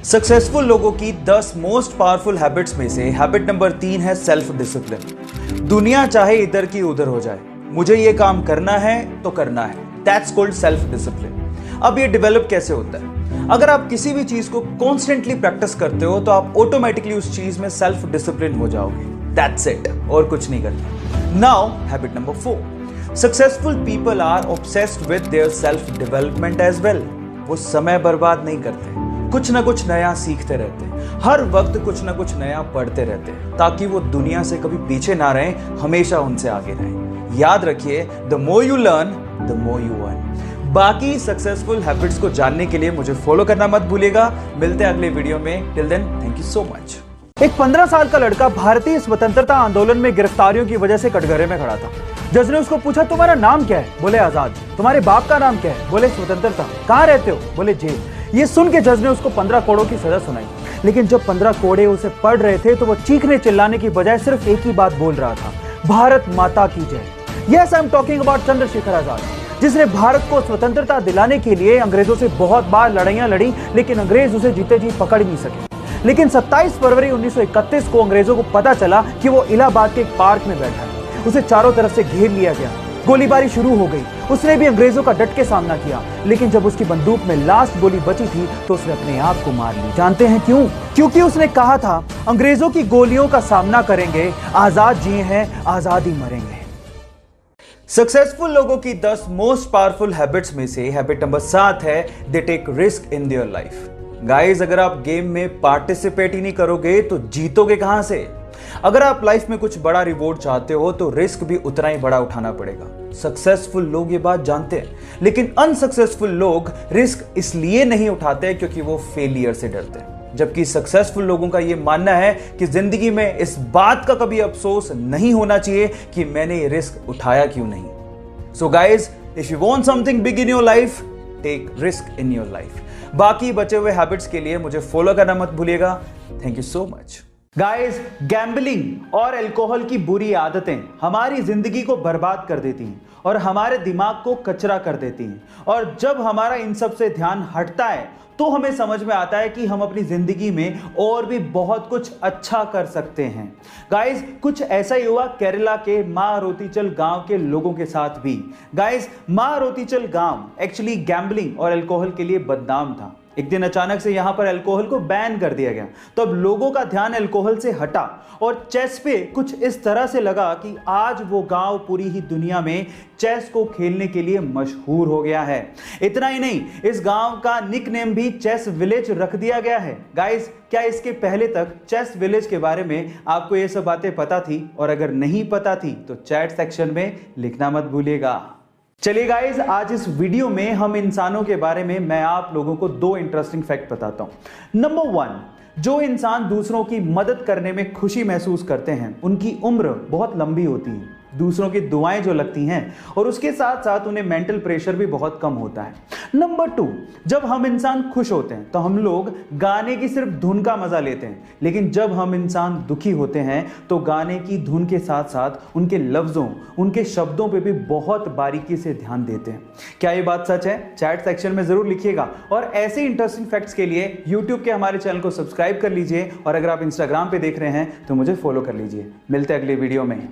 Successful लोगों की 10 most powerful habits में से हैबिट नंबर 3 है सेल्फ डिसिप्लिन। दुनिया चाहे इधर की उधर हो जाए, मुझे ये काम करना है तो करना है। That's called self discipline. अब ये डेवलप कैसे होता है? अगर आप किसी भी चीज को कॉन्स्टेंटली प्रैक्टिस करते हो तो आप ऑटोमेटिकली उस चीज में सेल्फ डिसिप्लिन हो जाओगे। दैट्स इट, और कुछ नहीं करना। Now habit number 4, successful people are obsessed with their self development as well. वो समय बर्बाद नहीं करते, कुछ ना कुछ नया सीखते रहते हैं, हर वक्त कुछ ना कुछ नया पढ़ते रहते हैं ताकि वो दुनिया से कभी पीछे ना रहे, हमेशा उनसे आगे रहे। याद रखिए, the more you learn the more you earn. बाकी सक्सेसफुल हैबिट्स को जानने के लिए मुझे फॉलो करना मत भूलिएगा। मिलते हैं अगले वीडियो में। Till then, thank you so much. एक 15 साल का लड़का भारतीय स्वतंत्रता आंदोलन में गिरफ्तारियों की वजह से कटघरे में खड़ा था। जज ने उसको पूछा, तुम्हारा नाम क्या है? बोले आजाद। तुम्हारे बाप का नाम क्या है? बोले स्वतंत्रता। कहाँ रहते हो? बोले जेल। ये सुन के जज ने उसको 15 कोड़ों की सजा सुनाई। लेकिन जब 15 कोड़े उसे पढ़ रहे थे तो वो चीखने चिल्लाने की बजाय सिर्फ एक ही बात बोल रहा था, भारत माता की जय। Yes, I am talking about Chandrashekhar Azad, जिसने भारत को स्वतंत्रता दिलाने के लिए अंग्रेजों से बहुत बार लड़ाइयां लड़ी, लेकिन अंग्रेज उसे जीते जी पकड़ नहीं सके। लेकिन 27 फरवरी 1931 को अंग्रेजों को पता चला कि वो इलाहाबाद के एक पार्क में बैठा है। उसे चारों तरफ से घेर लिया गया, गोलीबारी शुरू हो गई। उसने भी अंग्रेजों का डट के सामना किया, लेकिन जब उसकी बंदूक में लास्ट गोली बची थी तो उसने अपने आप को मार ली। जानते हैं क्यों? क्योंकि उसने कहा था, अंग्रेजों की गोलियों का सामना करेंगे, आजाद जिए हैं, आजाद ही मरेंगे। सक्सेसफुल लोगों की 10 मोस्ट पावरफुल हैबिट्स में से हैबिट नंबर 7 है they take risk in their life. Guys, अगर आप गेम में पार्टिसिपेट ही नहीं करोगे तो जीतोगे कहां से? अगर आप लाइफ में कुछ बड़ा रिवॉर्ड चाहते हो तो रिस्क भी उतना ही बड़ा उठाना पड़ेगा। सक्सेसफुल लोग ये बात जानते हैं, लेकिन अनसक्सेसफुल लोग रिस्क इसलिए नहीं उठाते क्योंकि वो फेलियर से डरते हैं। जबकि सक्सेसफुल लोगों का ये मानना है कि जिंदगी में इस बात का कभी अफसोस नहीं होना चाहिए कि मैंने ये रिस्क उठाया क्यों नहीं। So guys, if you want something big in your life, take risk in your life. बाकी बचे हुए हैबिट्स के लिए मुझे फॉलो करना मत भूलिएगा। Thank you so much. Guys, gambling और अल्कोहल की बुरी आदतें हमारी जिंदगी को बर्बाद कर देती हैं और हमारे दिमाग को कचरा कर देती हैं। और जब हमारा इन सब से ध्यान हटता है तो हमें समझ में आता है कि हम अपनी जिंदगी में और भी बहुत कुछ अच्छा कर सकते हैं। गाइस, कुछ ऐसा ही हुआ केरला के मारोतीचल गांव के लोगों के साथ भी। गाइस, मारोतीचल गांव एक्चुअली गैम्बलिंग और अल्कोहल के लिए बदनाम था। एक दिन अचानक से यहां पर अल्कोहल को बैन कर दिया गया, तो अब लोगों का ध्यान अल्कोहल से हटा और चेस पे कुछ इस तरह से लगा कि आज वो गांव पूरी ही दुनिया में चेस को खेलने के लिए मशहूर हो गया है। इतना ही नहीं, इस गांव का निकनेम भी चेस विलेज रख दिया गया है। गाइस, क्या इसके पहले तक चेस विलेज के बारे में आपको ये सब बातें पता थी? और अगर नहीं पता थी तो चैट सेक्शन में लिखना मत भूलिएगा। चलिए गाइस, आज इस वीडियो में हम इंसानों के बारे में मैं आप लोगों को 2 इंटरेस्टिंग फैक्ट बताता हूं। नंबर 1, जो इंसान दूसरों की मदद करने में खुशी महसूस करते हैं उनकी उम्र बहुत लंबी होती है। दूसरों की दुआएं जो लगती हैं और उसके साथ साथ उन्हें मेंटल प्रेशर भी बहुत कम होता है। नंबर 2, जब हम इंसान खुश होते हैं तो हम लोग गाने की सिर्फ धुन का मजा लेते हैं, लेकिन जब हम इंसान दुखी होते हैं तो गाने की धुन के साथ साथ उनके लफ्जों, उनके शब्दों पे भी बहुत बारीकी से ध्यान देते हैं। क्या ये बात सच है? चैट सेक्शन में जरूर लिखिएगा। और ऐसे इंटरेस्टिंग फैक्ट्स के लिए यूट्यूब के हमारे चैनल को सब्सक्राइब कर लीजिए, और अगर आप इंस्टाग्राम पे देख रहे हैं तो मुझे फॉलो कर लीजिए। मिलते हैं अगले वीडियो में।